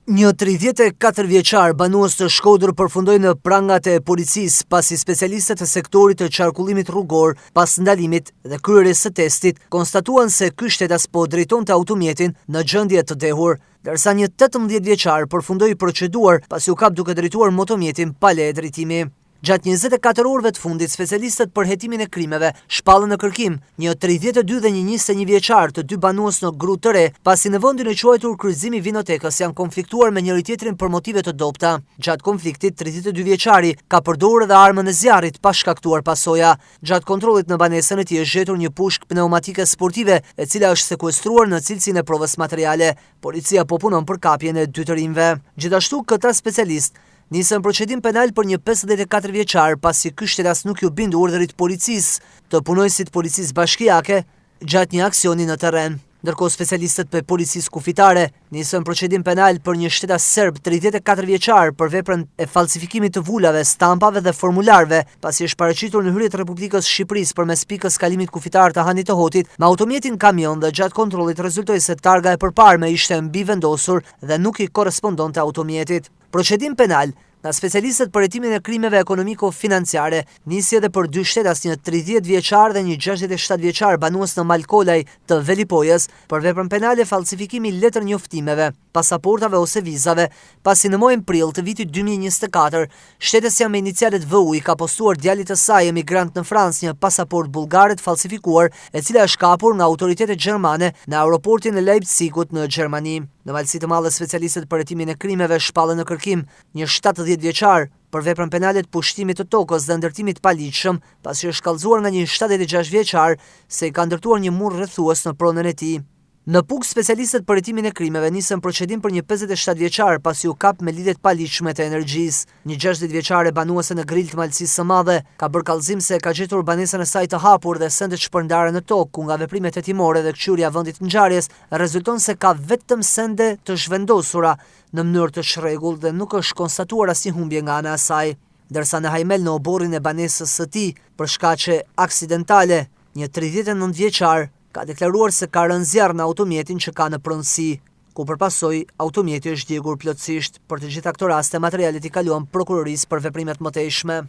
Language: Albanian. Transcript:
Një 34 vjeçar banues të Shkodër përfundoi në prangat e policisë pasi specialistët e sektorit të qarkullimit rrugor pas ndalimit dhe kryerjes së testit konstatuan se ky shtetas po drejtonte automjetin në gjendje të dehur, ndërsa një 18 vjeçar përfundoi proceduar pasi u kap duke drejtuar motomjetin pa leje drejtimi. Gjatë 24 orëve të fundit, specialistët për hetimin e krimeve shpallën në kërkim një 32 dhe një 21 vjeçar të dy banues në Gru të Re, pasi në vendin e quajtur kryqëzimi Vinotekës janë konfliktuar me njëri tjetrin për motive të dobta. Gjatë konfliktit, 32 vjeçari ka përdorur edhe armën e zjarrit pa shkaktuar pasoja. Gjatë kontrollit në banesën e tij është gjetur një pushkë pneumatike sportive, e cila është sekuestruar në cilësinë e provës materiale. Policia po punon për kapjen e dy të rinjve. Gjithashtu, këta specialist nisën procedim penal për një 54 vjeçar pasi ky shtetas nuk ju bindi urdhërit policisë të punojësit policisë bashkiake gjatë një aksioni në terren. Ndërkohë specialistët për policisë kufitare nisën procedim penal për një shtetas serb 34 vjeçar për veprën e falsifikimit të vulave, stampave dhe formularve, pasi është paraqitur në hyrje të Republikës Shqipërisë përmes pikës kalimit kufitar të Hanit të Hotit me automjetin kamion dhe gjatë kontrollit rezultoi se targa e përparme ishte mbi vendosur dhe nuk i korrespondonte automjetit. Procedim penal nga specialistët për hetimin e krimeve ekonomiko-financiare nisi edhe për dy shtetas, një 30 vjeçar dhe një 67 vjeçar banues në Malkolaj të Velipojës për veprën penale falsifikimi letër njoftimeve, pasaportave ose vizave, pasi në muajin prill të vitit 2024, shtetësia me inicialet VU i ka postuar djalit të saj emigrant në Francë një pasaport bullgare të falsifikuar, e cila është kapur nga autoritetet gjermane në aeroportin e Leipzigut në Gjermani. Në Valësi të Madhe, specialistët për hetimin e krimeve shpallën në kërkim një 70 vjeçar për veprën penale të pushtimit të tokës dhe ndërtimit paligjshëm, pasi është kallëzuar nga një 76 vjeçar se i ka ndërtuar një mur rrethues në pronën e tij. Në Puk, specialistët për hetimin e krimeve nisën procedim për një 57 vjeçar pasi u kap me lidhjet paligjshme të energjisë. Një 60 vjeçare banuese në Grill të Malësisë së Madhe ka bërë kallëzim se ka gjetur banesën e saj të hapur dhe sendet shpërndare në tokë, ku nga veprimet hetimore dhe kçyrja e vendit të ngjarjes rezulton se ka vetëm sende të zhvendosura në mënyrë të çrregullt dhe nuk është konstatuar asnjë humbje nga ana e saj. Ndërsa në Hajmel, në oborrin e banesës së tij për shkaqe aksidentale, një 39 vjeçar ka deklaruar se ka rënë zjarr në automjetin që ka në pronësi, ku përpasoj automjeti është djegur plotësisht. Për të gjitha këto raste, materialet i kaluan prokurorisë për veprimet mëtejshme.